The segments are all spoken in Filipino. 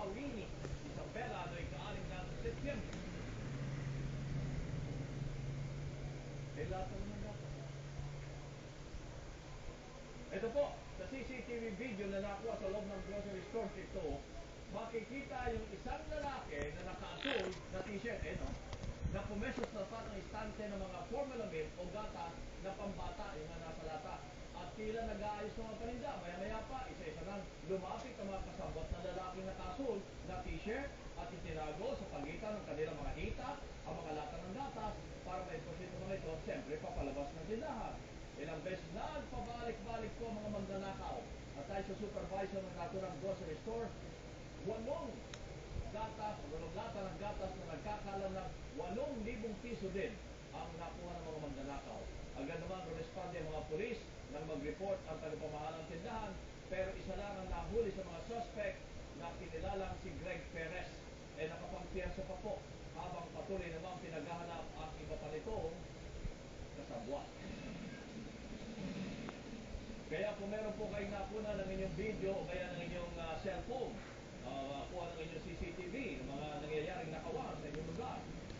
Mauini, Isabela, no'y kaaling ng Setyembre. Lahat ng dapat. Ito po, sa CCTV video na nakuha sa loob ng grocery store ito, makikita yung isang lalaki na nakaasul na t-shirt, no? Na pumesos na sa ng istante ng mga formula milk o gatas na pambata, yung mga nasa lata. At tila nag-aayos ng mga paninda. Maya-maya pa, isa-isa nang lumapit ang mga kasabot na lalaking nakaasul na t-shirt at itinago sa pagitan ng kanilang mga hita ang mga lata ng gatas para ma-deposito mga ito, siyempre papalabas ng tindahan. Ilang beses na pabalik-balik po mga magnanakaw. At tayo sa supervisor ng naturang grocery store, 8 gatas, o 8 lata ng gatas na nagkakalan ng 8,000 piso din ang nakuha ng mga magnanakaw. Agad naman responde ang mga pulis nang mag-report ang tagapamahalang tindahan, pero isa lang ang nahuli sa mga suspect na kinilalang si Greg Perez. Nakapagpiyansa pa po habang patuloy namang pinaghahanap ang iba pa nitong kasabwat. Kaya kung meron po kayong nakuna ng inyong video o kaya ng inyong cellphone, kuha ng inyong CCTV, ng mga nangyayaring nakawan sa inyong lugar,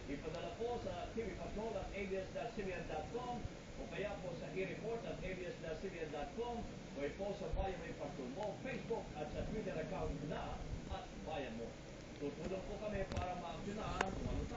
ipadala po sa tvpatrol@abs-cbn.com o kaya po sa e-report@abs-cbn.com o i-post sa Bayan Mo Pagtulmo, Facebook at sa Twitter account na @Bayan Mo. Tutulong po kami para maaksyonan kung ano